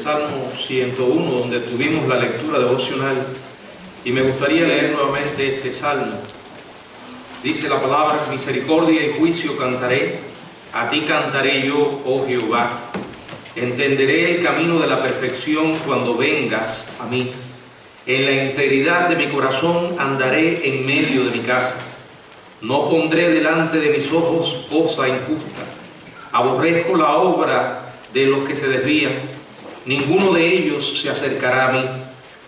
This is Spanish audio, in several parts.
Salmo 101, donde tuvimos la lectura devocional, y me gustaría leer nuevamente este salmo. Dice la palabra: misericordia y juicio cantaré, a ti cantaré yo, oh Jehová. Entenderé el camino de la perfección cuando vengas a mí. En la integridad de mi corazón andaré en medio de mi casa. No pondré delante de mis ojos cosa injusta. Aborrezco la obra de los que se desvían. Ninguno de ellos se acercará a mí.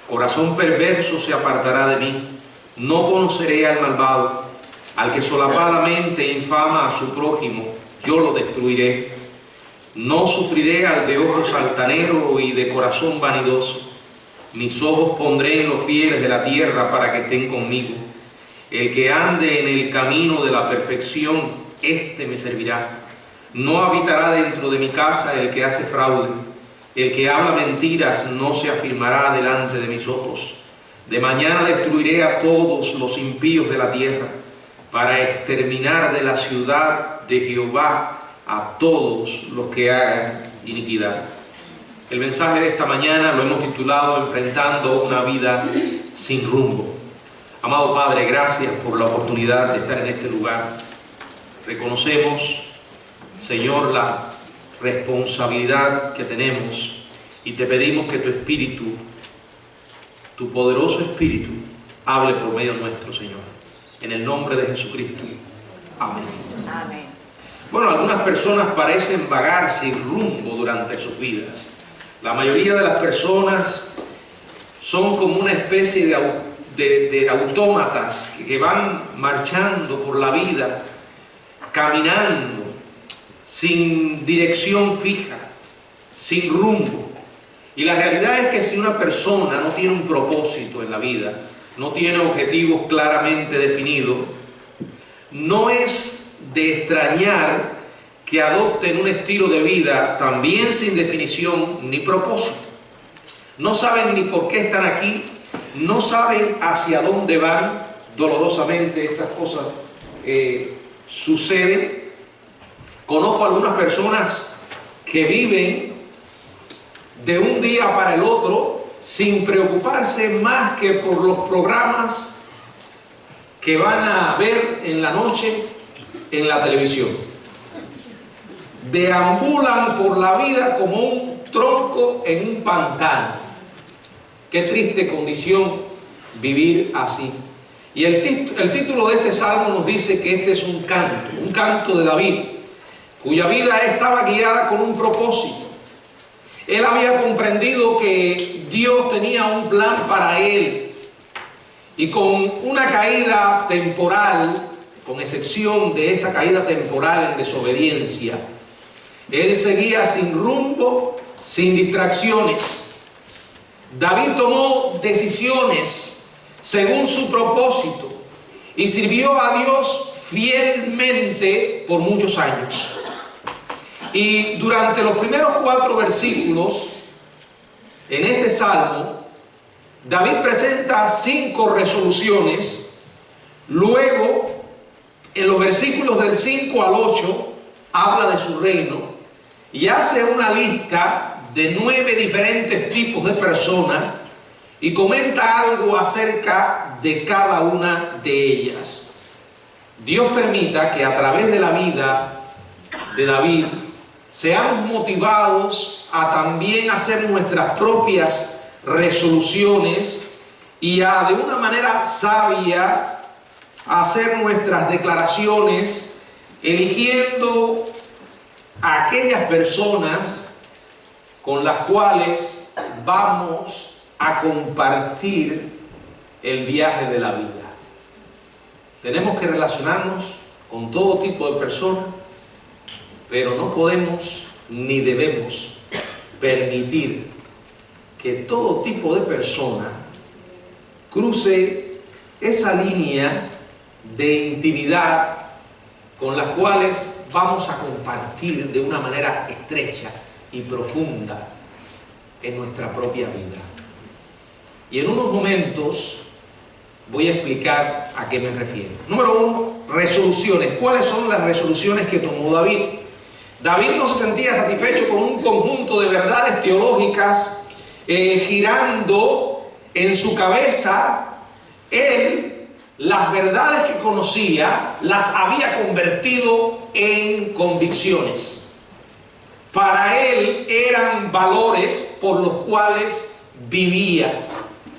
Corazón perverso se apartará de mí. No conoceré al malvado. Al que solapadamente infama a su prójimo, yo lo destruiré. No sufriré al de ojos altanero y de corazón vanidoso. Mis ojos pondré en los fieles de la tierra para que estén conmigo. El que ande en el camino de la perfección, éste me servirá. No habitará dentro de mi casa el que hace fraude. El que habla mentiras no se afirmará delante de mis ojos. De mañana destruiré a todos los impíos de la tierra, para exterminar de la ciudad de Jehová a todos los que hagan iniquidad. El mensaje de esta mañana lo hemos titulado Enfrentando una vida sin rumbo. Amado Padre, gracias por la oportunidad de estar en este lugar. Reconocemos, Señor, la responsabilidad que tenemos y te pedimos que tu Espíritu, tu poderoso Espíritu, hable por medio nuestro, Señor. En el nombre de Jesucristo. Amén. Amén. Bueno, algunas personas parecen vagar sin rumbo durante sus vidas. La mayoría de las personas son como una especie de autómatas que van marchando por la vida, caminando, sin dirección fija, sin rumbo. Y la realidad es que si una persona no tiene un propósito en la vida, no tiene objetivos claramente definidos, no es de extrañar que adopten un estilo de vida también sin definición ni propósito. No saben ni por qué están aquí, no saben hacia dónde van. Dolorosamente estas cosas suceden. Conozco algunas personas que viven de un día para el otro sin preocuparse más que por los programas que van a ver en la noche en la televisión. Deambulan por la vida como un tronco en un pantano. Qué triste condición vivir así. Y el título de este salmo nos dice que este es un canto de David, cuya vida estaba guiada con un propósito. Él había comprendido que Dios tenía un plan para él, y con una caída temporal, con excepción de esa caída temporal en desobediencia, él seguía sin rumbo, sin distracciones. David tomó decisiones según su propósito y sirvió a Dios fielmente por muchos años. Y durante los primeros 4 versículos en este salmo, David presenta 5 resoluciones. Luego, en los versículos del 5 al 8, habla de su reino y hace una lista de 9 diferentes tipos de personas y comenta algo acerca de cada una de ellas. Dios permita que a través de la vida de David seamos motivados a también hacer nuestras propias resoluciones y a, de una manera sabia, a hacer nuestras declaraciones, eligiendo a aquellas personas con las cuales vamos a compartir el viaje de la vida. Tenemos que relacionarnos con todo tipo de personas, pero no podemos ni debemos permitir que todo tipo de persona cruce esa línea de intimidad con las cuales vamos a compartir de una manera estrecha y profunda en nuestra propia vida. Y en unos momentos voy a explicar a qué me refiero. Número 1, resoluciones. ¿Cuáles son las resoluciones que tomó David? David no se sentía satisfecho con un conjunto de verdades teológicas girando en su cabeza. Él, las verdades que conocía, las había convertido en convicciones. Para él eran valores por los cuales vivía.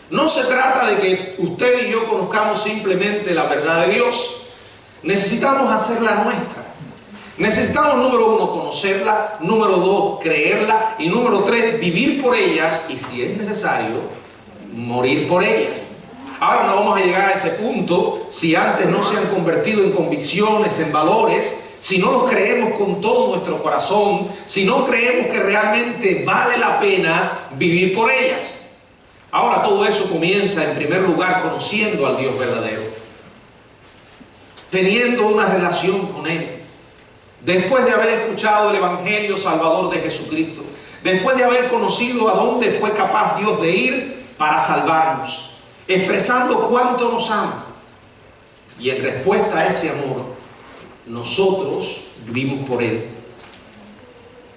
No se trata de que usted y yo conozcamos simplemente la verdad de Dios. Necesitamos hacerla nuestra. Necesitamos, número 1, conocerla, número 2, creerla, y número 3, vivir por ellas, y si es necesario, morir por ellas. Ahora no vamos a llegar a ese punto si antes no se han convertido en convicciones, en valores, si no los creemos con todo nuestro corazón, si no creemos que realmente vale la pena vivir por ellas. Ahora todo eso comienza en primer lugar conociendo al Dios verdadero, teniendo una relación con Él. Después de haber escuchado el Evangelio Salvador de Jesucristo, después de haber conocido a dónde fue capaz Dios de ir para salvarnos, expresando cuánto nos ama, y en respuesta a ese amor, nosotros vivimos por Él.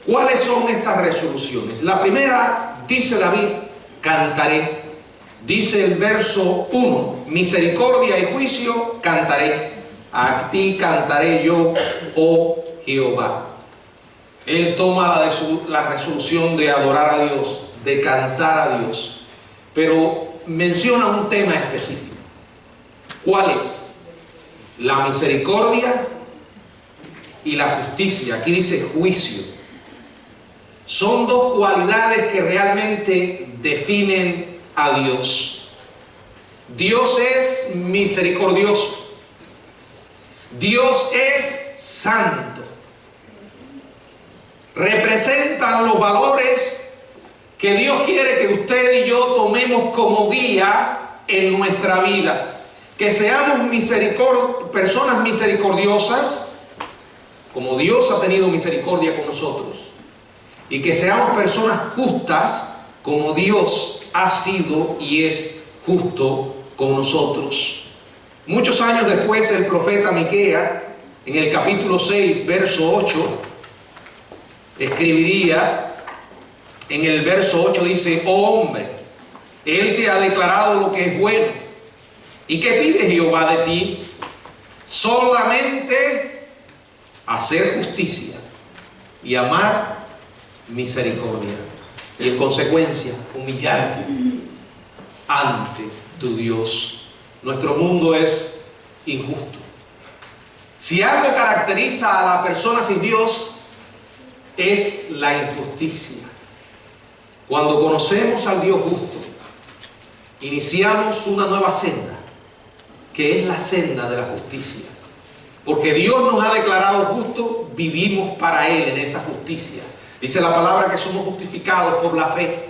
¿Cuáles son estas resoluciones? La primera, dice David, cantaré. Dice el verso 1, misericordia y juicio cantaré. A ti cantaré yo, oh Jehová. Él toma la resolución de adorar a Dios, de cantar a Dios, pero menciona un tema específico. ¿Cuál es? La misericordia y la justicia. Aquí dice juicio. Son dos cualidades que realmente definen a Dios. Dios es misericordioso. Dios es santo. Representan los valores que Dios quiere que usted y yo tomemos como guía en nuestra vida. Que seamos personas misericordiosas, como Dios ha tenido misericordia con nosotros. Y que seamos personas justas, como Dios ha sido y es justo con nosotros. Muchos años después, el profeta Miqueas, en el capítulo 6, verso 8, escribiría, en el verso 8 dice: oh hombre, Él te ha declarado lo que es bueno. ¿Y qué pide Jehová de ti? Solamente hacer justicia y amar misericordia. Y en consecuencia, humillarte ante tu Dios. Nuestro mundo es injusto. Si algo caracteriza a la persona sin Dios, es la injusticia. Cuando conocemos al Dios justo, iniciamos una nueva senda, que es la senda de la justicia. Porque Dios nos ha declarado justos, vivimos para Él en esa justicia. Dice la palabra que somos justificados por la fe,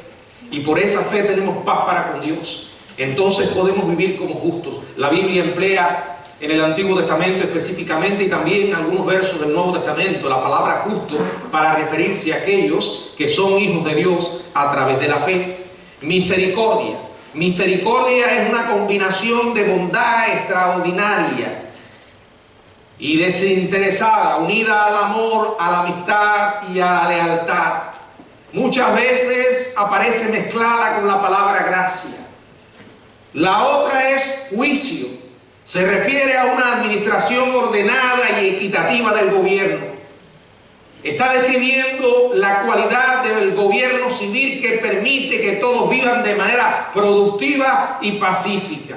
y por esa fe tenemos paz para con Dios. Entonces podemos vivir como justos. La Biblia emplea en el Antiguo Testamento específicamente, y también en algunos versos del Nuevo Testamento, la palabra justo para referirse a aquellos que son hijos de Dios a través de la fe. Misericordia. Misericordia es una combinación de bondad extraordinaria y desinteresada, unida al amor, a la amistad y a la lealtad. Muchas veces aparece mezclada con la palabra gracia. La otra es juicio. Se refiere a una administración ordenada y equitativa del gobierno. Está describiendo la cualidad del gobierno civil que permite que todos vivan de manera productiva y pacífica.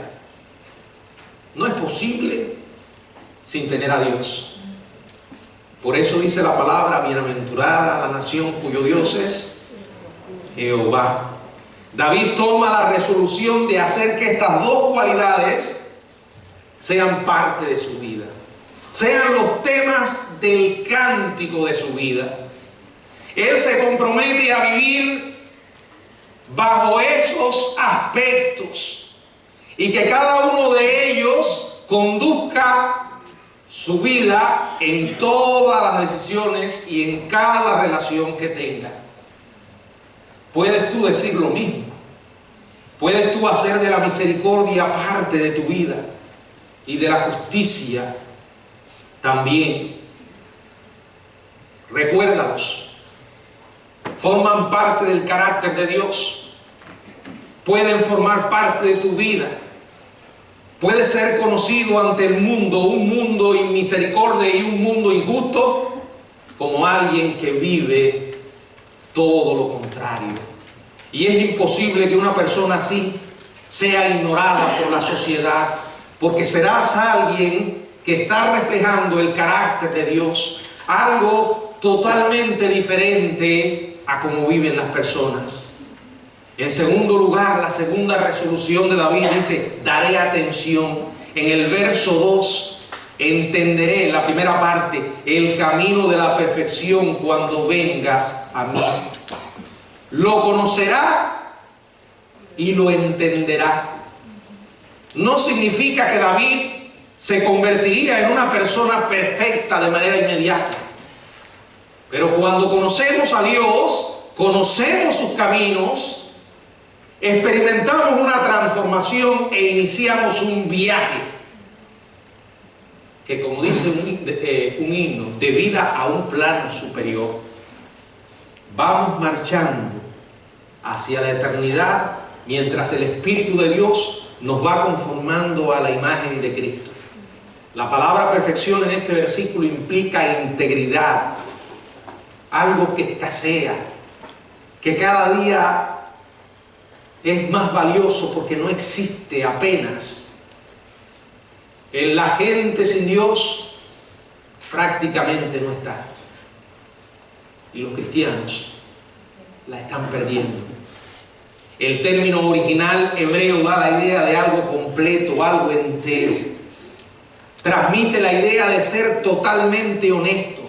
No es posible sin tener a Dios. Por eso dice la palabra: bienaventurada la nación cuyo Dios es Jehová. David toma la resolución de hacer que estas dos cualidades sean parte de su vida, sean los temas del cántico de su vida. Él se compromete a vivir bajo esos aspectos y que cada uno de ellos conduzca su vida en todas las decisiones y en cada relación que tenga. Puedes tú decir lo mismo. Puedes tú hacer de la misericordia parte de tu vida y de la justicia también. Recuérdalos. Forman parte del carácter de Dios. Pueden formar parte de tu vida. Puede ser conocido ante el mundo, un mundo inmisericordia y un mundo injusto, como alguien que vive todo lo contrario. Y es imposible que una persona así sea ignorada por la sociedad, porque serás alguien que está reflejando el carácter de Dios, algo totalmente diferente a cómo viven las personas. En segundo lugar, la segunda resolución de David dice, daré atención. En el verso 2, entenderé, en la primera parte, el camino de la perfección cuando vengas a mí. Lo conocerá y lo entenderá. No significa que David se convertiría en una persona perfecta de manera inmediata. Pero cuando conocemos a Dios, conocemos sus caminos, experimentamos una transformación e iniciamos un viaje que, como dice un himno, de vida a un plano superior. Vamos marchando hacia la eternidad mientras el Espíritu de Dios nos va conformando a la imagen de Cristo. La palabra perfección en este versículo implica integridad, algo que escasea, que cada día es más valioso porque no existe apenas. En la gente sin Dios prácticamente no está. Y los cristianos la están perdiendo. El término original hebreo da la idea de algo completo, algo entero. Transmite la idea de ser totalmente honesto.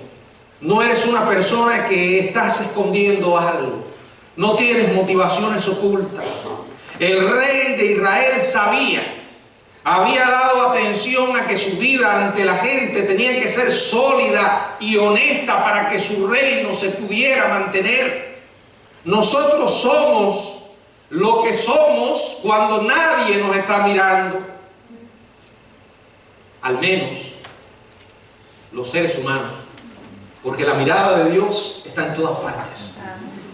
No eres una persona que estás escondiendo algo. No tienes motivaciones ocultas. El rey de Israel había dado atención a que su vida ante la gente tenía que ser sólida y honesta para que su reino se pudiera mantener. Nosotros somos lo que somos cuando nadie nos está mirando. Al menos los seres humanos, porque la mirada de Dios está en todas partes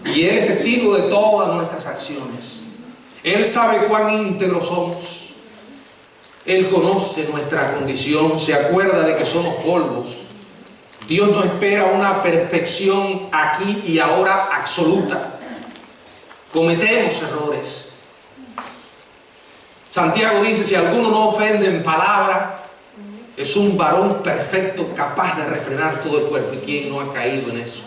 y Él es testigo de todas nuestras acciones. Él sabe cuán íntegros somos. Él conoce nuestra condición, se acuerda de que somos polvos. Dios no espera una perfección aquí y ahora absoluta. Cometemos errores. Santiago dice, si alguno no ofende en palabra, es un varón perfecto, capaz de refrenar todo el cuerpo. ¿Y quién no ha caído en eso?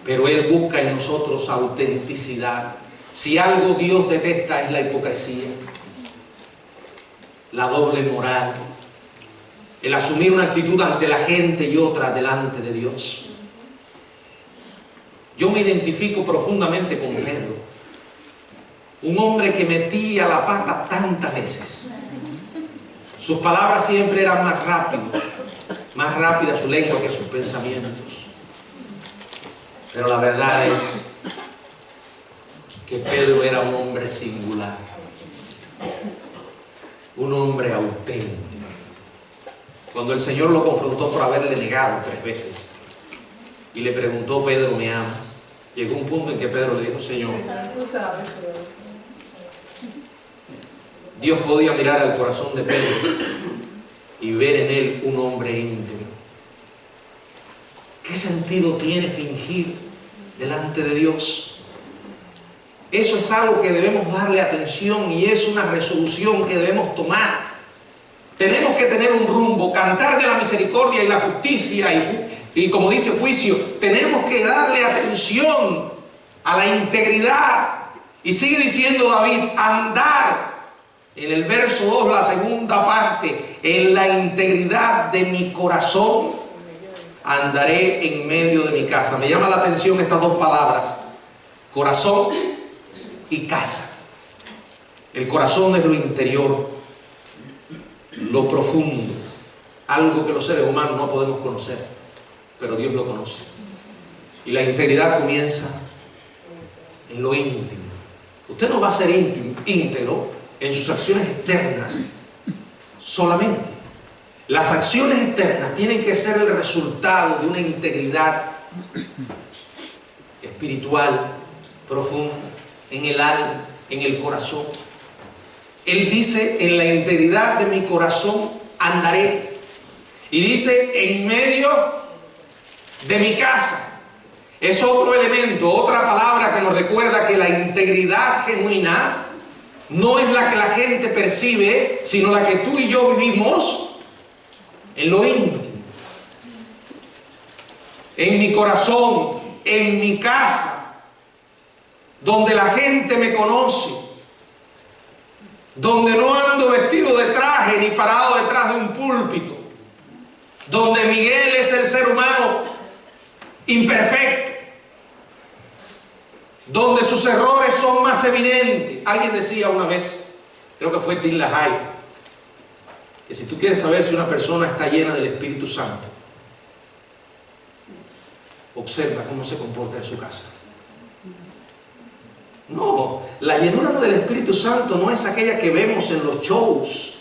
Pero Él busca en nosotros autenticidad. Si algo Dios detesta es la hipocresía, la doble moral, el asumir una actitud ante la gente y otra delante de Dios. Yo me identifico profundamente con Pedro, un hombre que metía la pata tantas veces. Sus palabras siempre eran más rápida su lengua que sus pensamientos. Pero la verdad es que Pedro era un hombre singular, un hombre auténtico. Cuando el Señor lo confrontó por haberle negado 3 veces y le preguntó, Pedro, ¿me amas? Llegó un punto en que Pedro le dijo, Señor, Dios podía mirar al corazón de Pedro y ver en él un hombre íntegro. ¿Qué sentido tiene fingir delante de Dios? Eso es algo que debemos darle atención y es una resolución que debemos tomar. Tenemos que tener un rumbo, cantar de la misericordia y la justicia y como dice juicio, tenemos que darle atención a la integridad. Y sigue diciendo David, andar. En el verso 2, la segunda parte, en la integridad de mi corazón andaré en medio de mi casa. Me llama la atención estas 2 palabras, corazón y casa. El corazón es lo interior, lo profundo, algo que los seres humanos no podemos conocer, pero Dios lo conoce. Y la integridad comienza en lo íntimo. Usted no va a ser íntegro en sus acciones externas solamente. Las acciones externas tienen que ser el resultado de una integridad espiritual, profunda, en el alma, en el corazón. Él dice, en la integridad de mi corazón andaré. Y dice, en medio de mi casa. Es otro elemento, otra palabra que nos recuerda que la integridad genuina no es la que la gente percibe, sino la que tú y yo vivimos en lo íntimo. En mi corazón, en mi casa, donde la gente me conoce, donde no ando vestido de traje ni parado detrás de un púlpito, donde Miguel es el ser humano imperfecto, donde sus errores son más evidentes. Alguien decía una vez, creo que fue Tim LaHaye, que si tú quieres saber si una persona está llena del Espíritu Santo, observa cómo se comporta en su casa. No, la llenura del Espíritu Santo no es aquella que vemos en los shows,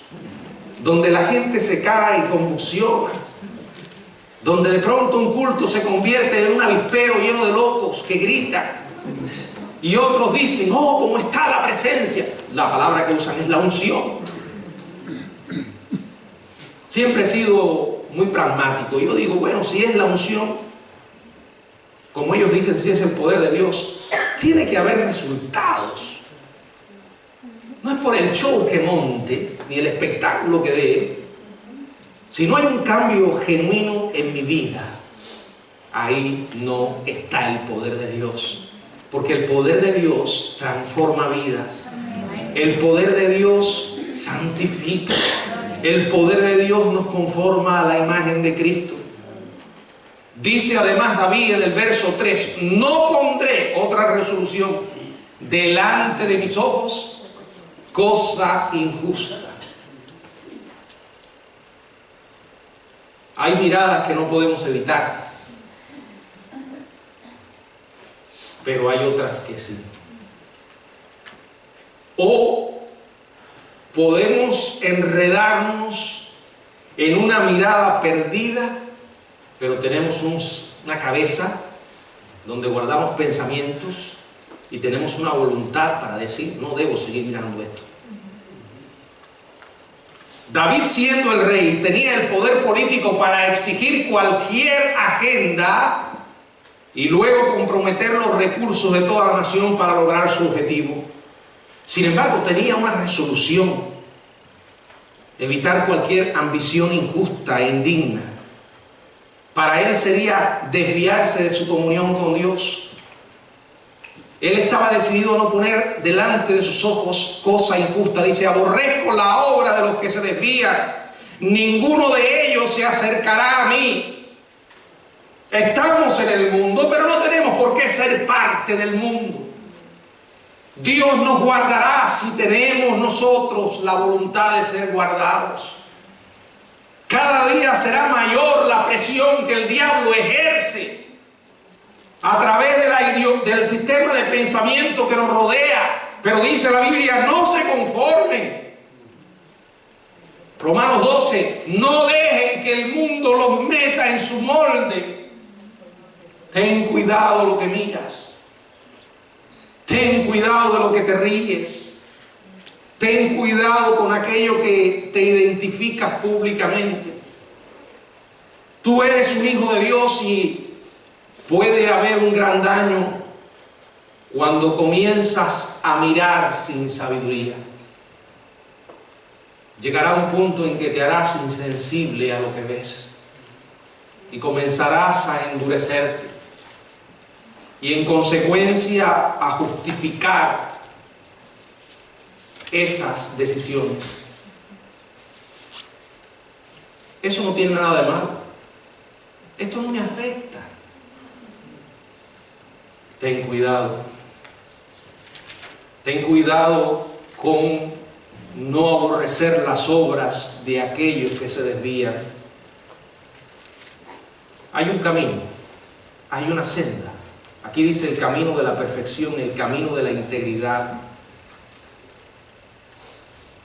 donde la gente se cae y convulsiona, donde de pronto un culto se convierte en un avispero lleno de locos que gritan, y otros dicen, oh, cómo está la presencia. La palabra que usan es la unción. Siempre he sido muy pragmático. Yo digo, bueno, si es la unción, como ellos dicen, si es el poder de Dios, tiene que haber resultados. No es por el show que monte, ni el espectáculo que dé. Si no hay un cambio genuino en mi vida, ahí no está el poder de Dios. Porque el poder de Dios transforma vidas. El poder de Dios santifica. El poder de Dios nos conforma a la imagen de Cristo. Dice además David en el verso 3, no pondré, otra resolución, delante de mis ojos cosa injusta. Hay miradas que no podemos evitar, pero hay otras que sí. O podemos enredarnos en una mirada perdida, pero tenemos una cabeza donde guardamos pensamientos y tenemos una voluntad para decir, no debo seguir mirando esto. David, siendo el rey, tenía el poder político para exigir cualquier agenda y luego comprometer los recursos de toda la nación para lograr su objetivo. Sin embargo, tenía una resolución: evitar cualquier ambición injusta e indigna. Para él sería desviarse de su comunión con Dios. Él estaba decidido a no poner delante de sus ojos cosa injusta. Dice, aborrezco la obra de los que se desvían, ninguno de ellos se acercará a mí. Estamos en el mundo, pero no tenemos por qué ser parte del mundo. Dios nos guardará si tenemos nosotros la voluntad de ser guardados. Cada día será mayor la presión que el diablo ejerce a través del sistema de pensamiento que nos rodea. Pero dice la Biblia, no se conformen. Romanos 12, no dejen que el mundo los meta en su molde. Ten cuidado lo que miras. Ten cuidado de lo que te ríes. Ten cuidado con aquello que te identificas públicamente. Tú eres un hijo de Dios y puede haber un gran daño cuando comienzas a mirar sin sabiduría. Llegará un punto en que te harás insensible a lo que ves y comenzarás a endurecerte y en consecuencia a justificar esas decisiones. Eso no tiene nada de malo. Esto no me afecta. Ten cuidado. Ten cuidado con no aborrecer las obras de aquellos que se desvían. Hay un camino, hay una senda. Aquí dice el camino de la perfección, el camino de la integridad.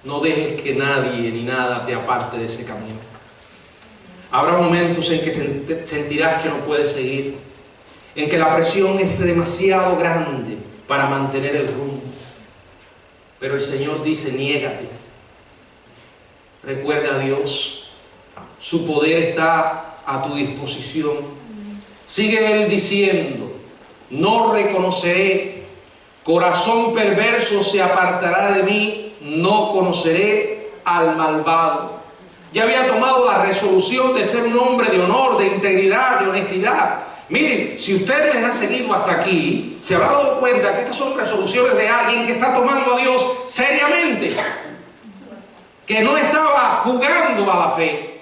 No dejes que nadie ni nada te aparte de ese camino. Habrá momentos en que sentirás que no puedes seguir. en que la presión es demasiado grande para mantener el rumbo. Pero el Señor dice, niégate. Recuerda a Dios. Su poder está a tu disposición. Sigue Él diciendo, no reconoceré, corazón perverso se apartará de mí, no conoceré al malvado. Ya había tomado la resolución de ser un hombre de honor, de integridad, de honestidad. Miren, si usted me ha seguido hasta aquí, se habrá dado cuenta que estas son resoluciones de alguien que está tomando a Dios seriamente, que no estaba jugando a la fe,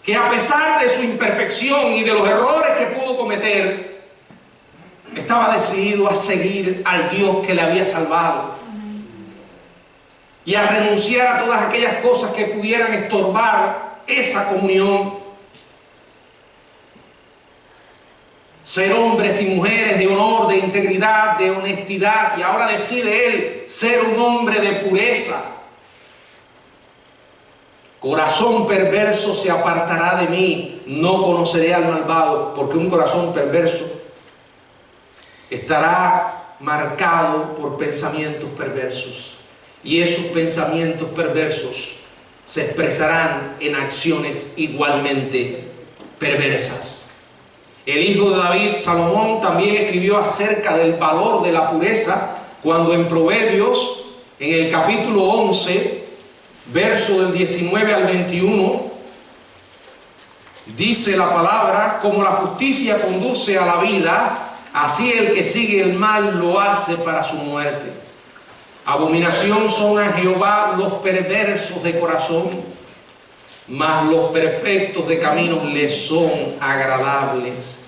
que a pesar de su imperfección y de los errores que pudo cometer, estaba decidido a seguir al Dios que le había salvado y a renunciar a todas aquellas cosas que pudieran estorbar esa comunión. Ser hombres y mujeres de honor, de integridad, de honestidad, y ahora decide él ser un hombre de pureza. Corazón perverso se apartará de mí, no conoceré al malvado, porque un corazón perverso estará marcado por pensamientos perversos, y esos pensamientos perversos se expresarán en acciones igualmente perversas. El hijo de David, Salomón, también escribió acerca del valor de la pureza cuando en Proverbios, en el capítulo 11, verso del 19 al 21, dice la palabra, como la justicia conduce a la vida, así el que sigue el mal lo hace para su muerte. Abominación son a Jehová los perversos de corazón, mas los perfectos de caminos les son agradables.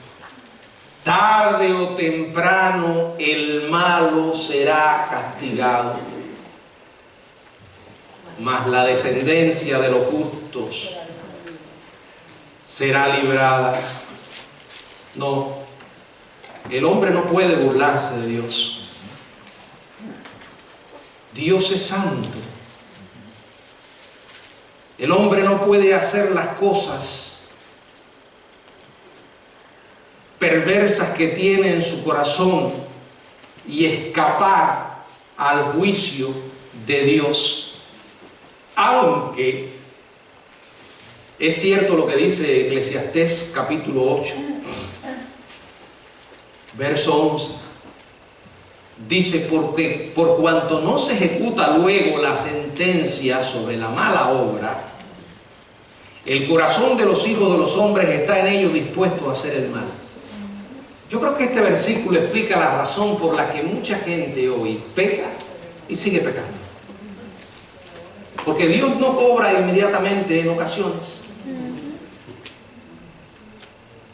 Tarde o temprano el malo será castigado, mas la descendencia de los justos será librada. No, el hombre no puede burlarse de Dios. Dios es santo. El hombre no puede hacer las cosas perversas que tiene en su corazón y escapar al juicio de Dios. Aunque es cierto lo que dice Eclesiastés capítulo 8, verso 11. Dice, porque por cuanto no se ejecuta luego la sentencia sobre la mala obra, el corazón de los hijos de los hombres está en ellos dispuesto a hacer el mal. Yo creo que este versículo explica la razón por la que mucha gente hoy peca y sigue pecando. Porque Dios no cobra inmediatamente en ocasiones.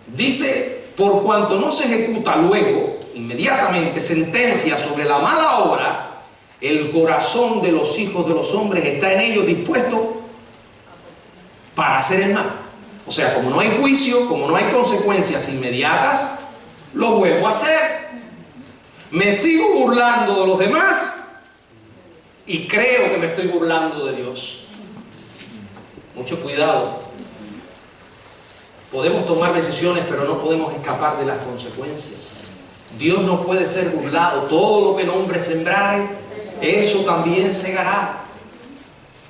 Dice, por cuanto no se ejecuta luego inmediatamente sentencia sobre la mala obra, el corazón de los hijos de los hombres está en ellos dispuesto para hacer el mal. O sea, como no hay juicio, como no hay consecuencias inmediatas, lo vuelvo a hacer. Me sigo burlando de los demás y creo que me estoy burlando de Dios. Mucho cuidado. Podemos tomar decisiones, pero no podemos escapar de las consecuencias. Dios no puede ser burlado. Todo lo que el hombre sembrare, eso también segará.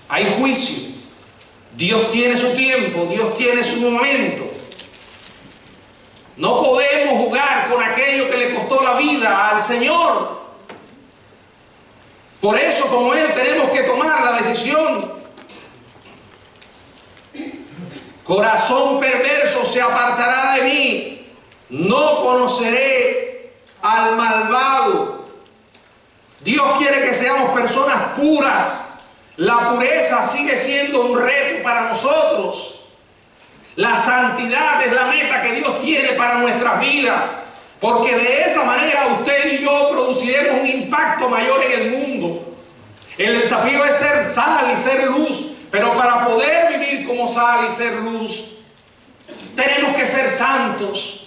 Hay juicio. Dios tiene su tiempo, Dios tiene su momento. No podemos jugar con aquello que le costó la vida al Señor. Por eso, como Él, tenemos que tomar la decisión. Corazón perverso se apartará de mí. No conoceré al malvado. Dios quiere que seamos personas puras. La pureza sigue siendo un reto para nosotros. La santidad es la meta que Dios tiene para nuestras vidas, porque de esa manera usted y yo produciremos un impacto mayor en el mundo. El desafío es ser sal y ser luz, pero para poder vivir como sal y ser luz, tenemos que ser santos.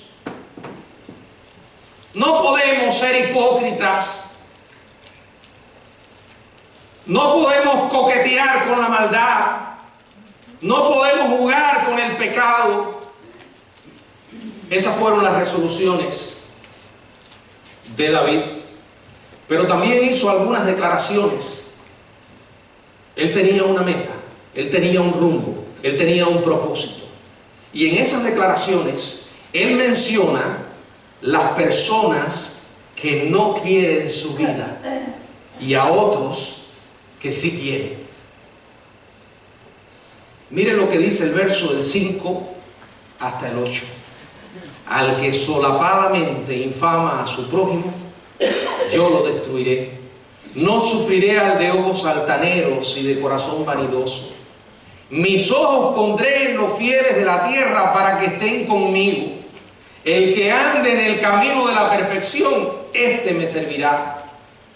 No podemos ser hipócritas. No podemos coquetear con la maldad. No podemos jugar con el pecado. Esas fueron las resoluciones de David, pero también hizo algunas declaraciones. Él tenía una meta, él tenía un rumbo, él tenía un propósito. Y en esas declaraciones, él menciona las personas que no quieren su vida y a otros que sí quieren. Miren lo que dice el verso del 5 hasta el 8. Al que solapadamente infama a su prójimo, yo lo destruiré. No sufriré al de ojos altaneros y de corazón vanidoso. Mis ojos pondré en los fieles de la tierra para que estén conmigo. El que ande en el camino de la perfección, éste me servirá.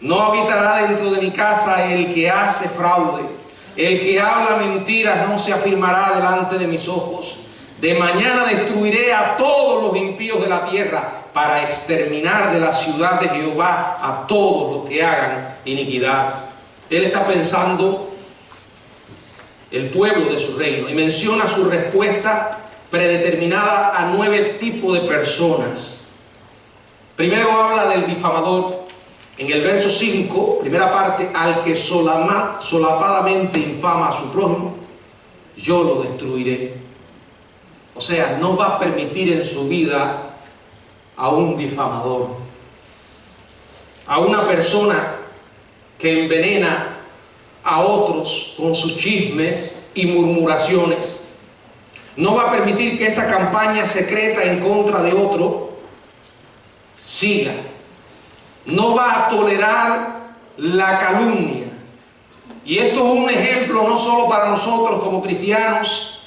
No habitará dentro de mi casa el que hace fraude. El que habla mentiras no se afirmará delante de mis ojos. De mañana destruiré a todos los impíos de la tierra para exterminar de la ciudad de Jehová a todos los que hagan iniquidad. Él está pensando el pueblo de su reino y menciona su respuesta predeterminada a 9 tipos de personas. Primero habla del difamador. En el verso 5, primera parte, al que solapadamente infama a su prójimo, yo lo destruiré. O sea, no va a permitir en su vida a un difamador, a una persona que envenena a otros con sus chismes y murmuraciones. No va a permitir que esa campaña secreta en contra de otro siga. No va a tolerar la calumnia. Y esto es un ejemplo no solo para nosotros como cristianos,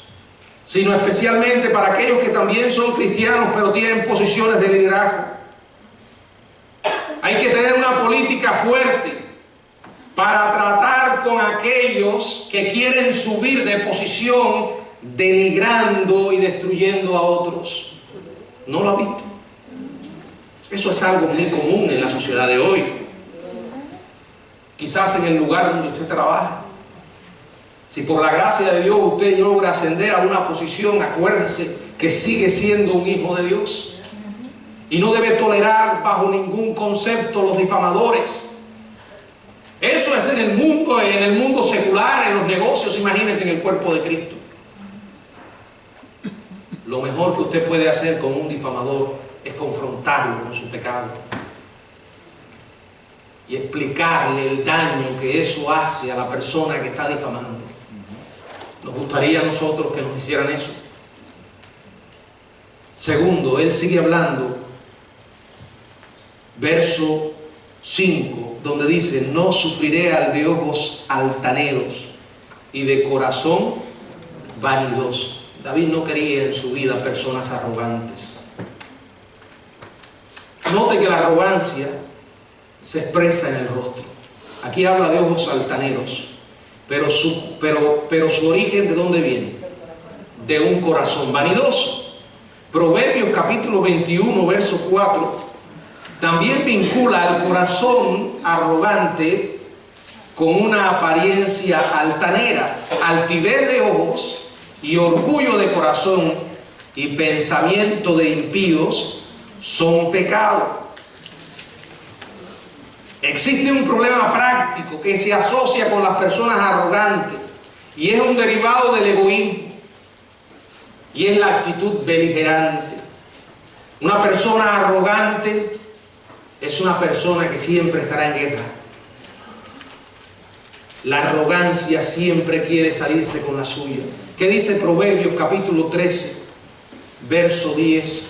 sino especialmente para aquellos que también son cristianos pero tienen posiciones de liderazgo. Hay que tener una política fuerte para tratar con aquellos que quieren subir de posición denigrando y destruyendo a otros. ¿No lo ha visto? Eso es algo muy común en la sociedad de hoy. Quizás en el lugar donde usted trabaja. Si por la gracia de Dios usted logra ascender a una posición, acuérdese que sigue siendo un hijo de Dios. Y no debe tolerar bajo ningún concepto los difamadores. Eso es en el mundo secular, en los negocios, imagínense en el cuerpo de Cristo. Lo mejor que usted puede hacer con un difamador es confrontarlo con su pecado y explicarle el daño que eso hace a la persona que está difamando. Nos gustaría a nosotros que nos hicieran eso. Segundo, él sigue hablando, verso 5, donde dice: no sufriré al de ojos altaneros y de corazón vanidoso. David no quería en su vida personas arrogantes. Note que la arrogancia se expresa en el rostro. Aquí habla de ojos altaneros, pero su origen, ¿de dónde viene? De un corazón vanidoso. Proverbios capítulo 21, verso 4, también vincula al corazón arrogante con una apariencia altanera, altivez de ojos y orgullo de corazón y pensamiento de impíos son pecado. Existe un problema práctico que se asocia con las personas arrogantes y es un derivado del egoísmo y es la actitud beligerante. Una persona arrogante es una persona que siempre estará en guerra. La arrogancia siempre quiere salirse con la suya. ¿Qué dice Proverbios capítulo 13, verso 10?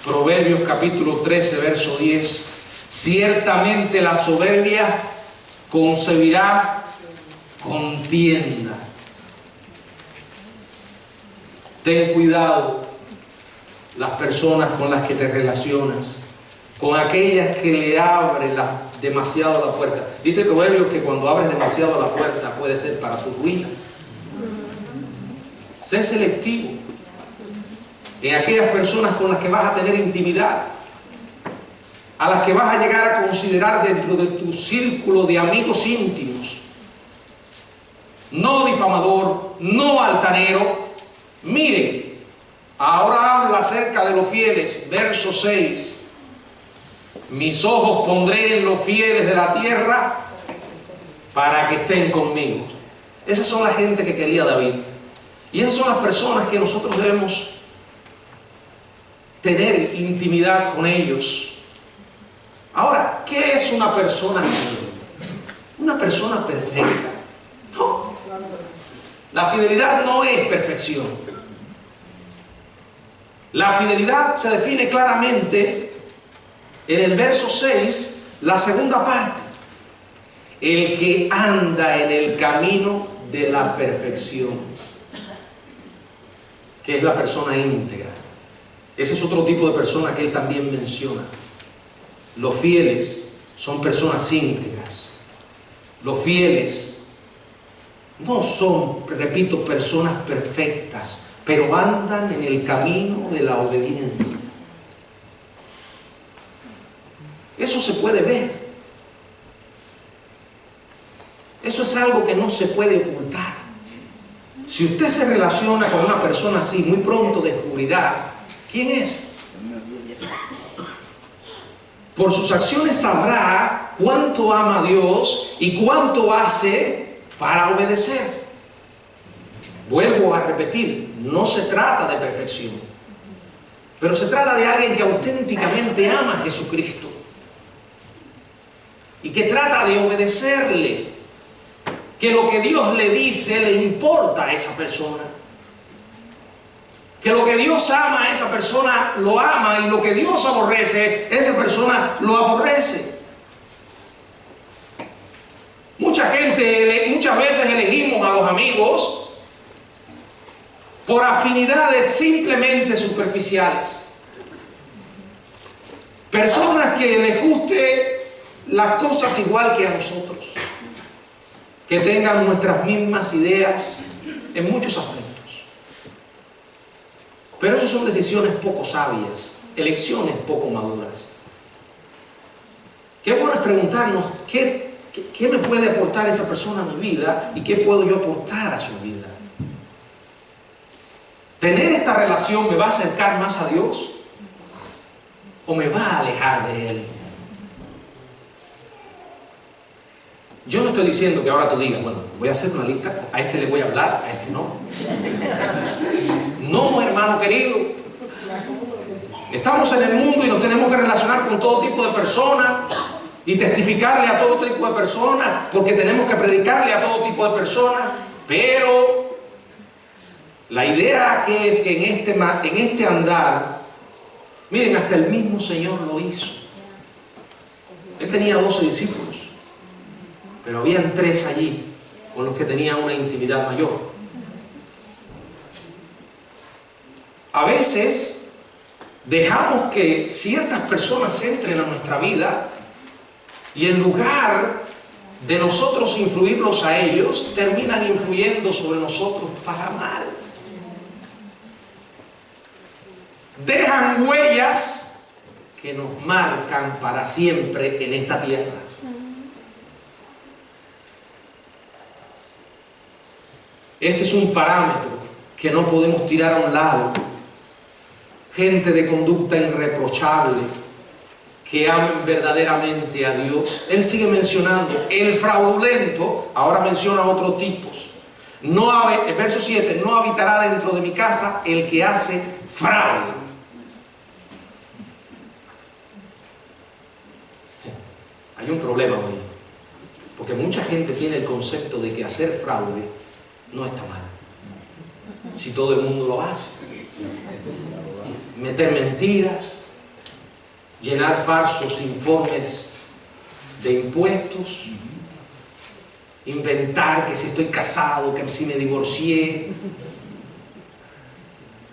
Proverbios capítulo 13, verso 10. Ciertamente la soberbia concebirá contienda. Ten cuidado las personas con las que te relacionas, con aquellas que le abren demasiado la puerta. Dice Proverbios que cuando abres demasiado la puerta puede ser para tu ruina. Sé selectivo en aquellas personas con las que vas a tener intimidad, a las que vas a llegar a considerar dentro de tu círculo de amigos íntimos. No difamador, no altanero. Miren, ahora habla acerca de los fieles, verso 6. mis ojos pondré en los fieles de la tierra para que estén conmigo. Esas son la gente que quería David. Y esas son las personas que nosotros debemos tener intimidad con ellos. Ahora, ¿qué es una persona fiel? Una persona perfecta. No. La fidelidad no es perfección. La fidelidad se define claramente en el verso 6, la segunda parte. El que anda en el camino de la perfección, que es la persona íntegra. Ese es otro tipo de persona que él también menciona. Los fieles son personas íntegras. Los fieles no son, repito, personas perfectas, pero andan en el camino de la obediencia. Eso se puede ver. Eso es algo que no se puede ocultar. Si usted se relaciona con una persona así, muy pronto descubrirá quién es. Por sus acciones sabrá cuánto ama a Dios y cuánto hace para obedecer. Vuelvo a repetir, no se trata de perfección, pero se trata de alguien que auténticamente ama a Jesucristo y que trata de obedecerle, que lo que Dios le dice le importa a esa persona, que lo que Dios ama a esa persona lo ama, y lo que Dios aborrece, esa persona lo aborrece. Muchas veces elegimos a los amigos por afinidades simplemente superficiales. Personas que les guste las cosas igual que a nosotros, que tengan nuestras mismas ideas en muchos aspectos. Pero eso son decisiones poco sabias, elecciones poco maduras. Qué bueno es preguntarnos qué me puede aportar esa persona a mi vida y qué puedo yo aportar a su vida. ¿Tener esta relación me va a acercar más a Dios o me va a alejar de Él? Yo no estoy diciendo que ahora tú digas, bueno, voy a hacer una lista, a este le voy a hablar, a este no. No, hermano querido. Estamos en el mundo y nos tenemos que relacionar con todo tipo de personas y testificarle a todo tipo de personas, porque tenemos que predicarle a todo tipo de personas. Pero la idea que es que en este andar, miren, hasta el mismo Señor lo hizo. Él tenía 12 discípulos, pero habían 3 allí con los que tenía una intimidad mayor. A veces dejamos que ciertas personas entren a nuestra vida y en lugar de nosotros influirlos a ellos, terminan influyendo sobre nosotros para mal. Dejan huellas que nos marcan para siempre en esta tierra. Este es un parámetro que no podemos tirar a un lado. Gente de conducta irreprochable, que amen verdaderamente a Dios. Él sigue mencionando el fraudulento, ahora menciona otros tipos. El verso 7, no habitará dentro de mi casa el que hace fraude. Hay un problema hoy, porque mucha gente tiene el concepto de que hacer fraude no está mal, si todo el mundo lo hace. Meter mentiras, llenar falsos informes de impuestos, inventar que si estoy casado, que si me divorcié.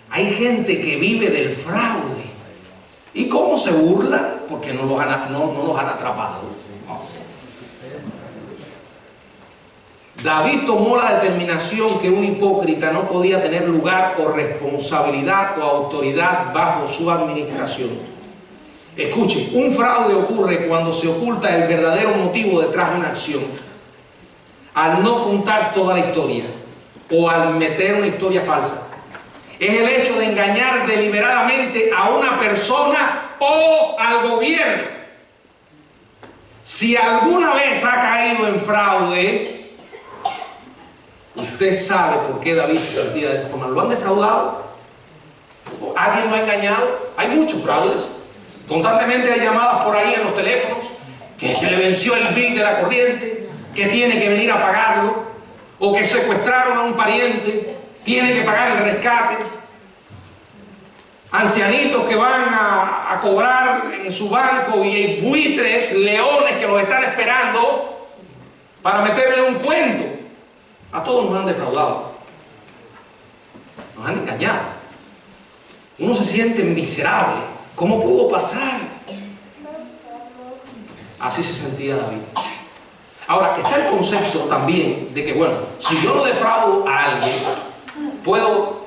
Hay gente que vive del fraude. ¿Y cómo se burla? Porque no los han atrapado. David tomó la determinación que un hipócrita no podía tener lugar o responsabilidad o autoridad bajo su administración. Escuche, un fraude ocurre cuando se oculta el verdadero motivo detrás de una acción, al no contar toda la historia o al meter una historia falsa. Es el hecho de engañar deliberadamente a una persona o al gobierno Si alguna vez ha caído en fraude, usted sabe por qué David se sentía de esa forma. ¿Lo han defraudado? ¿O alguien lo ha engañado? Hay muchos fraudes. Constantemente hay llamadas por ahí en los teléfonos que se le venció el bill de la corriente, que tiene que venir a pagarlo, o que secuestraron a un pariente, tiene que pagar el rescate. Ancianitos que van a cobrar en su banco y hay buitres, leones que los están esperando para meterle un cuento. A todos nos han defraudado, nos han engañado. Uno se siente miserable. ¿Cómo pudo pasar? Así se sentía David. Ahora, está el concepto también de que, bueno, si yo no defraudo a alguien, puedo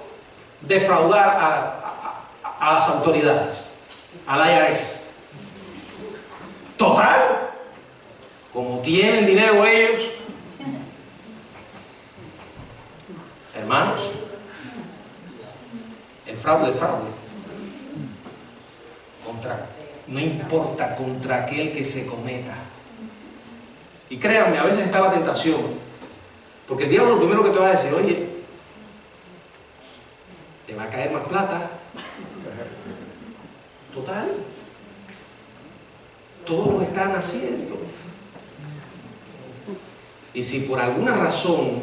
defraudar a las autoridades, al IRS. Total, como tienen dinero ellos, hermanos, el fraude es fraude. No importa contra aquel que se cometa. Y créanme, a veces está la tentación, porque el diablo lo primero que te va a decir, oye, te va a caer más plata. Total, todos lo están haciendo. Y si por alguna razón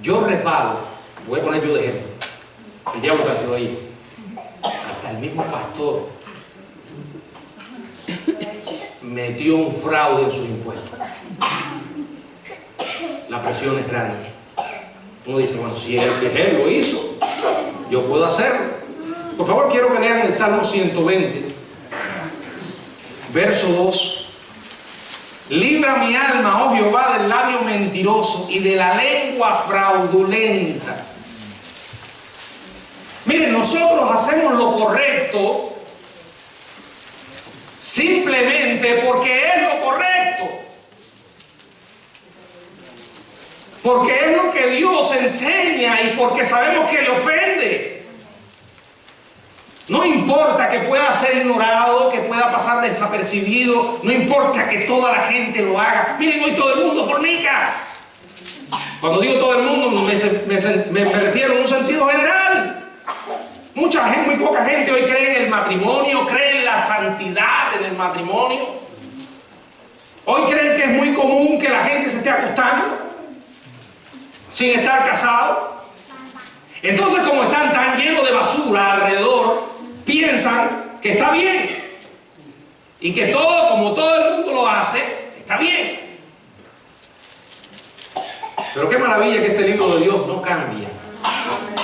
yo resbalo, voy a poner yo de ejemplo, el diablo te va a decir, oye, hasta el mismo pastor metió un fraude en sus impuestos. La presión es grande. Uno dice, bueno, si él lo hizo, yo puedo hacerlo. Por favor, quiero que lean el Salmo 120, verso 2. Libra mi alma, oh Jehová, del labio mentiroso y de la lengua fraudulenta. Miren, nosotros hacemos lo correcto simplemente porque es lo correcto. Porque es lo que Dios enseña y porque sabemos que le ofende. No importa que pueda ser ignorado, que pueda pasar desapercibido, no importa que toda la gente lo haga. Miren, hoy todo el mundo fornica. Cuando digo todo el mundo, me refiero en un sentido general. Mucha gente, muy poca gente hoy cree en el matrimonio, cree en la santidad en el matrimonio. Hoy creen que es muy común que la gente se esté acostando sin estar casado. Entonces, como están tan llenos de basura alrededor, piensan que está bien y que todo, como todo el mundo lo hace, está bien. Pero qué maravilla que este libro de Dios no cambia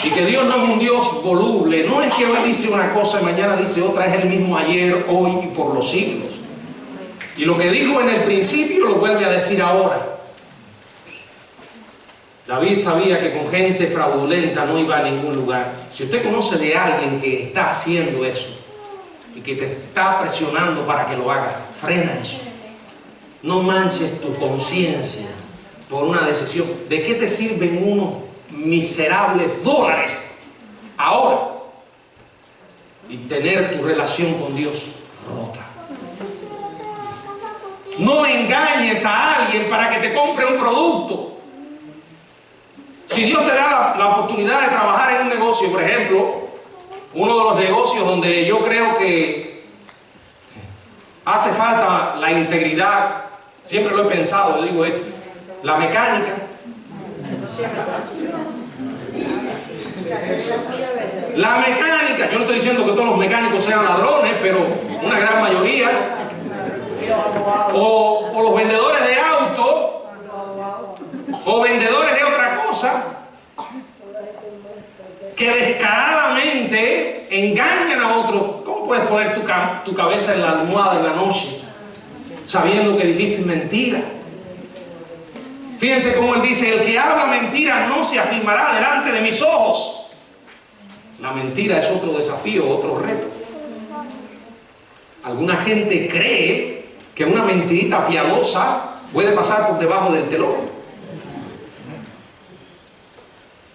y que Dios no es un Dios voluble. No es que hoy dice una cosa y mañana dice otra, es el mismo ayer, hoy y por los siglos. Y lo que dijo en el principio lo vuelve a decir ahora. David sabía que con gente fraudulenta no iba a ningún lugar. Si usted conoce de alguien que está haciendo eso y que te está presionando para que lo haga, frena eso. No manches tu conciencia por una decisión. ¿De qué te sirven unos miserables dólares ahora y tener tu relación con Dios rota? No engañes a alguien para que te compre un producto. Si Dios te da la oportunidad de trabajar en un negocio, por ejemplo, uno de los negocios donde yo creo que hace falta la integridad, siempre lo he pensado, digo esto, la mecánica. La mecánica, yo no estoy diciendo que todos los mecánicos sean ladrones, pero una gran mayoría. O los vendedores de autos, o vendedores de otra cosa, que descaradamente engañan a otros. ¿Cómo puedes poner tu cabeza en la almohada en la noche sabiendo que dijiste mentira? Fíjense cómo él dice, el que habla mentira no se afirmará delante de mis ojos. La mentira es otro desafío, otro reto. Alguna gente cree que una mentirita piadosa puede pasar por debajo del telón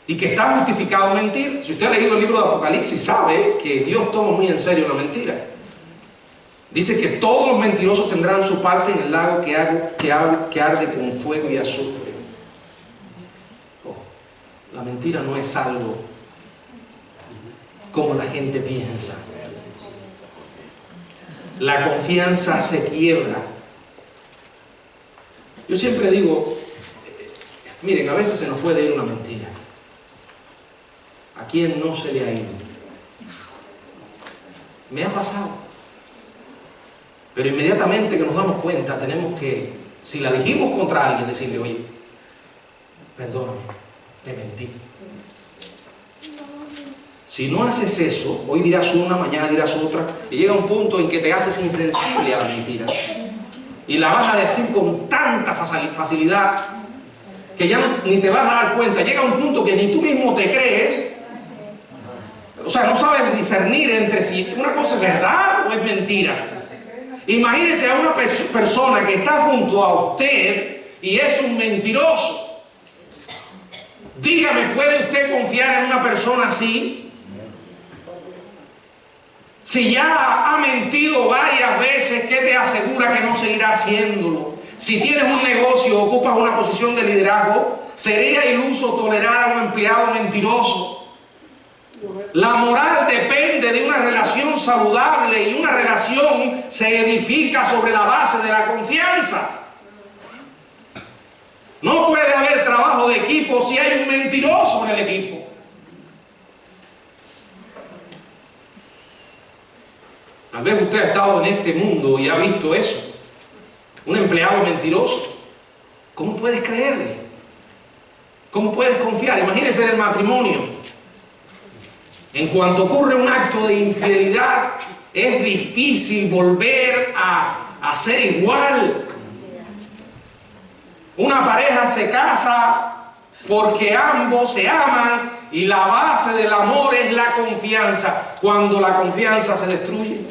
y que está justificado mentir. Si usted ha leído el libro de Apocalipsis, sabe que Dios toma muy en serio la mentira. Dice que todos los mentirosos tendrán su parte en el lago que arde con fuego y azufre. Oh, la mentira no es algo como la gente piensa. La confianza se quiebra. Yo siempre digo, miren, a veces se nos puede ir una mentira. ¿A quién no se le ha ido? Me ha pasado. Pero inmediatamente que nos damos cuenta, tenemos que, si la dijimos contra alguien, decirle, oye, perdóname, te mentí. Si no haces eso, hoy dirás una, mañana dirás otra, y llega un punto en que te haces insensible a la mentira. Y la vas a decir con tanta facilidad que ya ni te vas a dar cuenta. Llega un punto que ni tú mismo te crees. O sea, no sabes discernir entre si una cosa es verdad o es mentira. Imagínese a una persona que está junto a usted y es un mentiroso. Dígame, ¿puede usted confiar en una persona así? Si ya ha mentido varias veces, ¿qué te asegura que no seguirá haciéndolo? Si tienes un negocio o ocupas una posición de liderazgo, sería iluso tolerar a un empleado mentiroso. La moral depende de una relación saludable y una relación se edifica sobre la base de la confianza. No puede haber trabajo de equipo si hay un mentiroso en el equipo. Tal vez usted ha estado en este mundo y ha visto eso. Un empleado mentiroso. ¿Cómo puedes creerle? ¿Cómo puedes confiar? Imagínese en el matrimonio. En cuanto ocurre un acto de infidelidad, es difícil volver a ser igual. Una pareja se casa porque ambos se aman y la base del amor es la confianza. Cuando la confianza se destruye,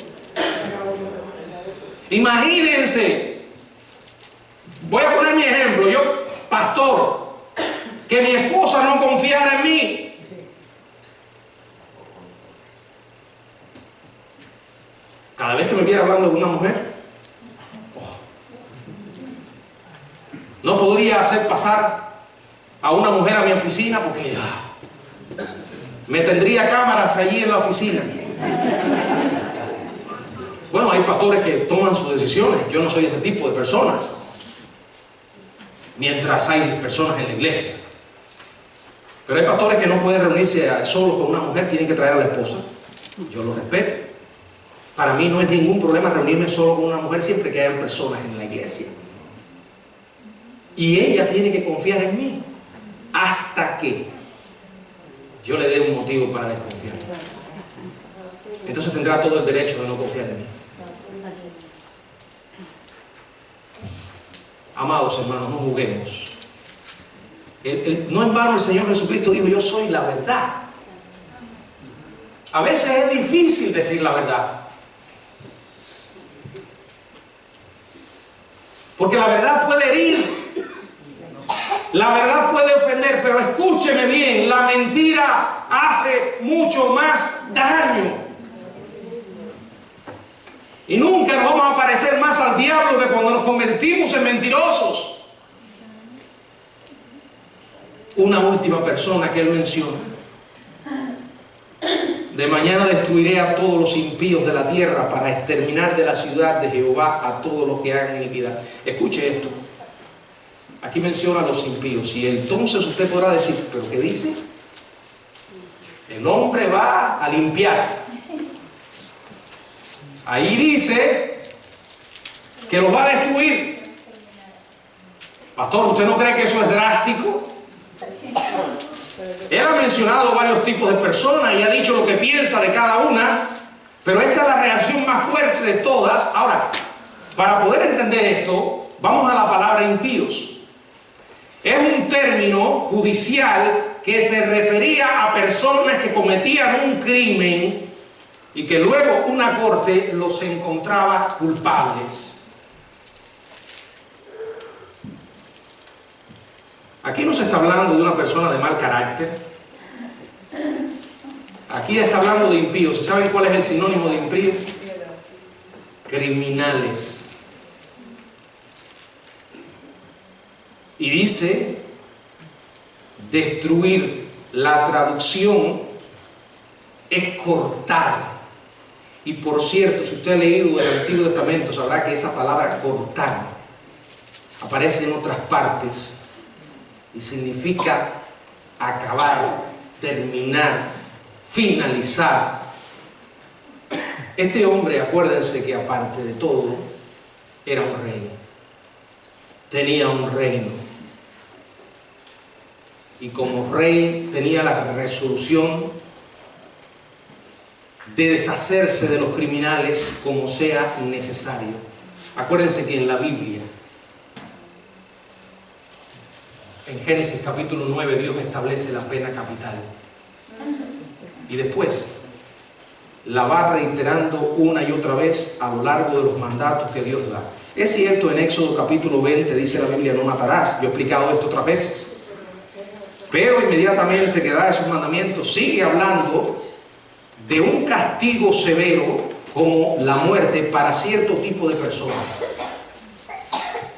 imagínense, voy a poner mi ejemplo, yo, pastor, que mi esposa no confiara en mí. Cada vez que me viera hablando de una mujer, no podría hacer pasar a una mujer a mi oficina porque me tendría cámaras allí en la oficina. Bueno, hay pastores que toman sus decisiones. Yo no soy ese tipo de personas. Mientras hay personas en la iglesia. Pero hay pastores que no pueden reunirse solos con una mujer, tienen que traer a la esposa. Yo lo respeto. Para mí no es ningún problema reunirme solo con una mujer siempre que hayan personas en la iglesia. Y ella tiene que confiar en mí hasta que yo le dé un motivo para desconfiar. Entonces tendrá todo el derecho de no confiar en mí. Amados hermanos, no juguemos. No en vano el Señor Jesucristo dijo, yo soy la verdad. A veces es difícil decir la verdad. Porque la verdad puede herir, la verdad puede ofender, pero escúcheme bien, la mentira hace mucho más daño. Y nunca nos vamos a parecer más al diablo que cuando nos convertimos en mentirosos. Una última persona que él menciona. De mañana destruiré a todos los impíos de la tierra para exterminar de la ciudad de Jehová a todos los que hagan iniquidad. Escuche esto. Aquí menciona a los impíos. Y entonces usted podrá decir, ¿pero qué dice? El hombre va a limpiar. Ahí dice que los va a destruir. Pastor, ¿usted no cree que eso es drástico? Él ha mencionado varios tipos de personas y ha dicho lo que piensa de cada una, pero esta es la reacción más fuerte de todas. Ahora, para poder entender esto, vamos a la palabra impíos. Es un término judicial que se refería a personas que cometían un crimen y que luego una corte los encontraba culpables. Aquí no se está hablando de una persona de mal carácter. Aquí está hablando de impíos. ¿Y saben cuál es el sinónimo de impío? criminales. Y dice destruir. La traducción es cortar. Y por cierto, si usted ha leído el Antiguo Testamento, sabrá que esa palabra cortar aparece en otras partes y significa acabar, terminar, finalizar. Este hombre, acuérdense que aparte de todo, era un rey. Tenía un reino. Y como rey tenía la resolución de deshacerse de los criminales como sea necesario. Acuérdense que en la Biblia, en Génesis capítulo 9, Dios establece la pena capital. Y después la va reiterando una y otra vez a lo largo de los mandatos que Dios da. Es cierto, en Éxodo capítulo 20 dice la Biblia, no matarás. Yo he explicado esto otras veces. Pero inmediatamente que da esos mandamientos, sigue hablando de un castigo severo como la muerte para cierto tipo de personas.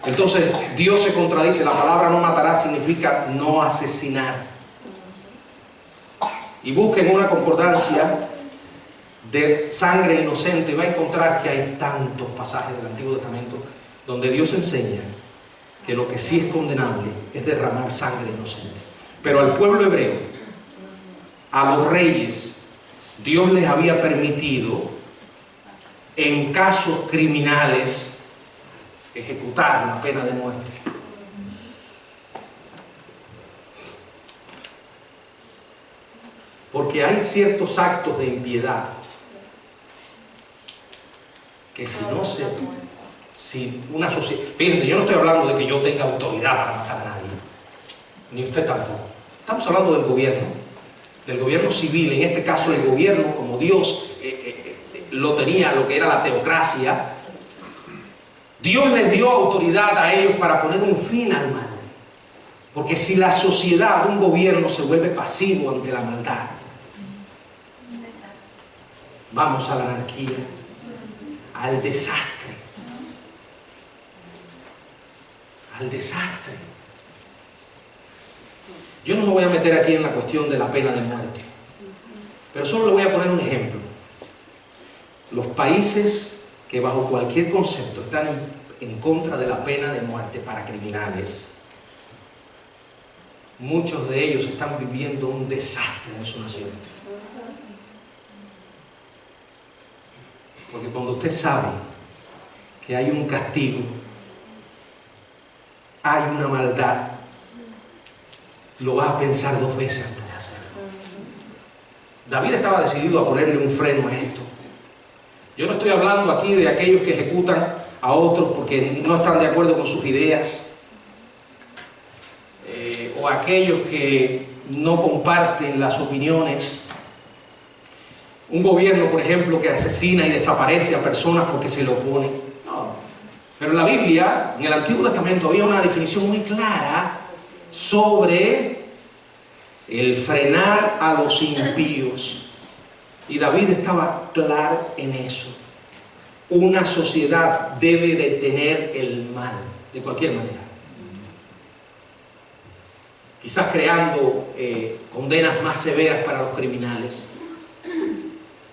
Entonces Dios se contradice. La palabra no matarás significa no asesinar. Y busquen una concordancia de sangre inocente, va a encontrar que hay tantos pasajes del Antiguo Testamento donde Dios enseña que lo que sí es condenable es derramar sangre inocente. Pero al pueblo hebreo, a los reyes, Dios les había permitido, en casos criminales, ejecutar la pena de muerte. Porque hay ciertos actos de impiedad que si una sociedad... Fíjense, yo no estoy hablando de que yo tenga autoridad para matar a nadie, ni usted tampoco. Estamos hablando del gobierno civil, en este caso el gobierno, como Dios lo tenía, lo que era la teocracia. Dios les dio autoridad a ellos para poner un fin al mal. Porque si la sociedad, un gobierno, se vuelve pasivo ante la maldad, vamos a la anarquía, al desastre. Al desastre. Yo no me voy a meter aquí en la cuestión de la pena de muerte, pero solo le voy a poner un ejemplo. Los países que bajo cualquier concepto están en contra de la pena de muerte para criminales, muchos de ellos están viviendo un desastre en su nación. Porque cuando usted sabe que hay un castigo, hay una maldad, lo va a pensar dos veces antes de hacerlo. David estaba decidido a ponerle un freno a esto. Yo no estoy hablando aquí de aquellos que ejecutan a otros porque no están de acuerdo con sus ideas, o aquellos que no comparten las opiniones. Un gobierno, por ejemplo, que asesina y desaparece a personas porque se le opone. No. Pero en la Biblia, en el Antiguo Testamento, había una definición muy clara sobre el frenar a los impíos. Y David estaba claro en eso. Una sociedad debe detener el mal, de cualquier manera. Quizás creando condenas más severas para los criminales.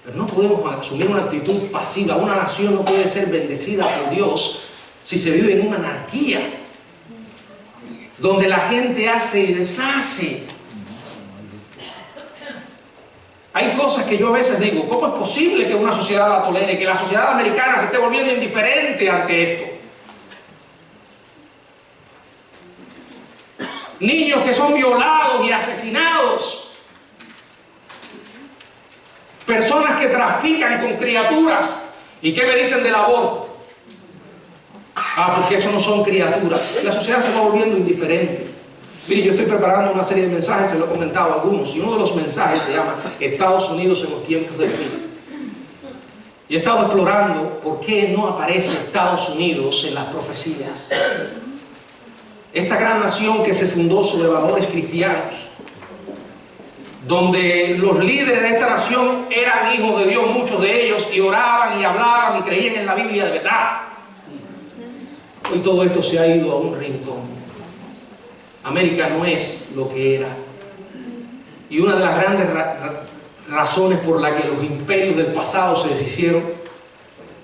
Pero no podemos asumir una actitud pasiva. Una nación no puede ser bendecida por Dios si se vive en una anarquía, donde la gente hace y deshace. Hay cosas que yo a veces digo, ¿cómo es posible que una sociedad la tolere, que la sociedad americana se esté volviendo indiferente ante esto? Niños que son violados y asesinados. Personas que trafican con criaturas. ¿Y qué me dicen del aborto? Ah, porque eso no son criaturas. La sociedad se va volviendo indiferente. Mire, yo estoy preparando una serie de mensajes, se lo he comentado a algunos, y uno de los mensajes se llama Estados Unidos en los tiempos del fin. Y he estado explorando por qué no aparece Estados Unidos en las profecías. Esta gran nación que se fundó sobre valores cristianos, donde los líderes de esta nación eran hijos de Dios, muchos de ellos, y oraban y hablaban y creían en la Biblia de verdad. Hoy todo esto se ha ido a un rincón. América no es lo que era. Y una de las grandes razones por las que los imperios del pasado se deshicieron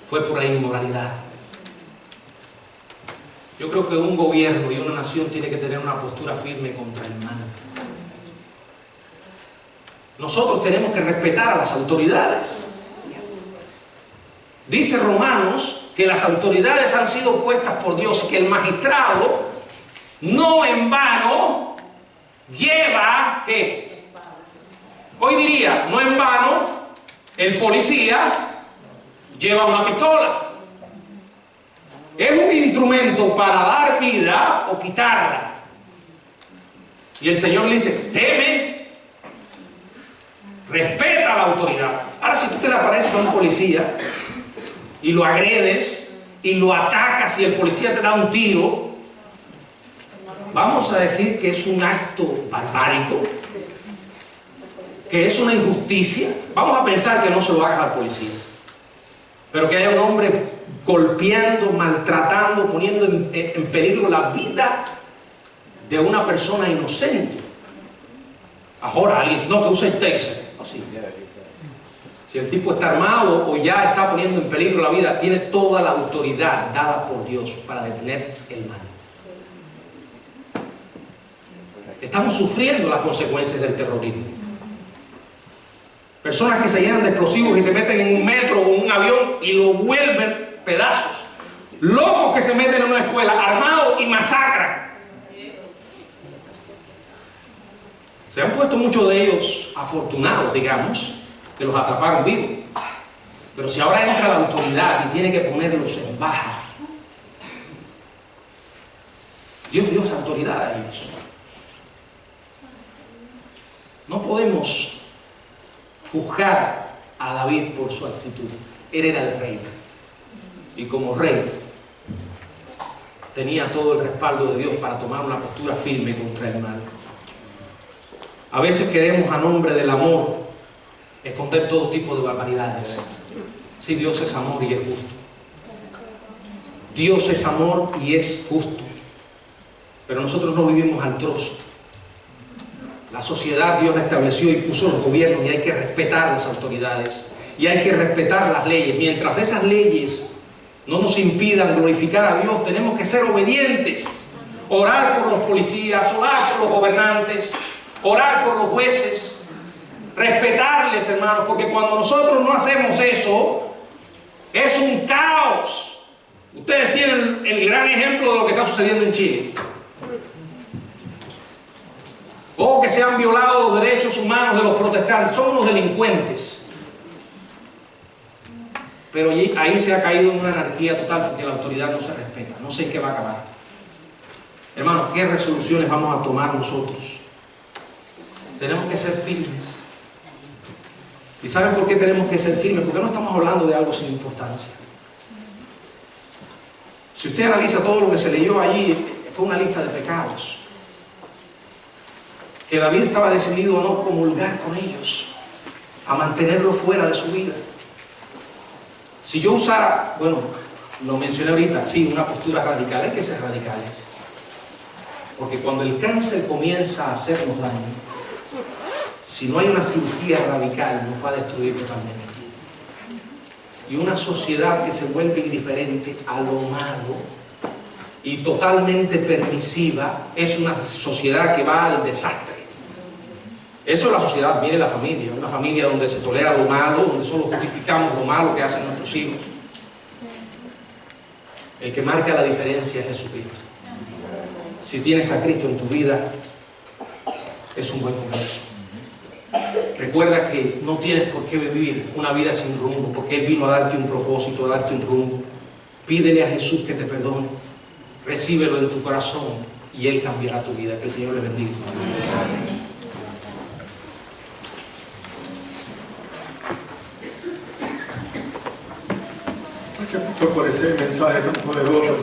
fue por la inmoralidad. Yo creo que un gobierno y una nación tiene que tener una postura firme contra el mal. Nosotros tenemos que respetar a las autoridades. Dice Romanos que las autoridades han sido puestas por Dios y que el magistrado no en vano lleva, ¿qué? Hoy diría, no en vano, el policía lleva una pistola. Es un instrumento para dar vida o quitarla. Y el Señor le dice, teme, respeta a la autoridad. Ahora, si tú te le apareces a un policía y lo agredes y lo atacas y el policía te da un tiro, vamos a decir que es un acto barbárico, que es una injusticia. Vamos a pensar que no se lo hagas al policía, pero que haya un hombre golpeando, maltratando, poniendo en peligro la vida de una persona inocente. Ahora alguien, no, que use el taser. Así. Si el tipo está armado o ya está poniendo en peligro la vida, tiene toda la autoridad dada por Dios para detener el mal. Estamos sufriendo las consecuencias del terrorismo. Personas que se llenan de explosivos y se meten en un metro o un avión y lo vuelven pedazos. Locos que se meten en una escuela armados y masacran. Se han puesto muchos de ellos afortunados, digamos, que los atraparon vivos. Pero si ahora entra la autoridad y tiene que ponerlos en baja, Dios dio esa autoridad a ellos. No podemos juzgar a David por su actitud. Él era el rey. Y como rey, tenía todo el respaldo de Dios para tomar una postura firme contra el mal. A veces queremos, a nombre del amor, esconder todo tipo de barbaridades. Sí, Dios es amor y es justo. Dios es amor y es justo. Pero nosotros no vivimos al trozo. La sociedad Dios la estableció y puso los gobiernos, y hay que respetar las autoridades. Y hay que respetar las leyes. Mientras esas leyes no nos impidan glorificar a Dios, tenemos que ser obedientes. Orar por los policías, orar por los gobernantes, orar por los jueces, respetarles, hermanos, porque cuando nosotros no hacemos eso, es un caos. Ustedes tienen el gran ejemplo de lo que está sucediendo en Chile. O que se han violado los derechos humanos de los protestantes. Son unos delincuentes. Pero ahí se ha caído en una anarquía total porque la autoridad no se respeta. No sé en qué va a acabar. Hermanos, ¿qué resoluciones vamos a tomar nosotros? Tenemos que ser firmes. ¿Y saben por qué tenemos que ser firmes? Porque no estamos hablando de algo sin importancia. Si usted analiza todo lo que se leyó allí, fue una lista de pecados. Que David estaba decidido a no comulgar con ellos, a mantenerlo fuera de su vida. Si yo usara, bueno, lo mencioné ahorita, sí, una postura radical, hay que ser radicales. Porque cuando el cáncer comienza a hacernos daño, si no hay una cirugía radical, nos va a destruir totalmente. Y una sociedad que se vuelve indiferente a lo malo y totalmente permisiva es una sociedad que va al desastre. Eso es la sociedad. Mire la familia, una familia donde se tolera lo malo, donde solo justificamos lo malo que hacen nuestros hijos. El que marca la diferencia es Jesucristo. Si tienes a Cristo en tu vida, es un buen comienzo. Recuerda que no tienes por qué vivir una vida sin rumbo, porque Él vino a darte un propósito, a darte un rumbo. Pídele a Jesús que te perdone, recíbelo en tu corazón y Él cambiará tu vida. Que el Señor le bendiga. Gracias por ese mensaje tan poderoso.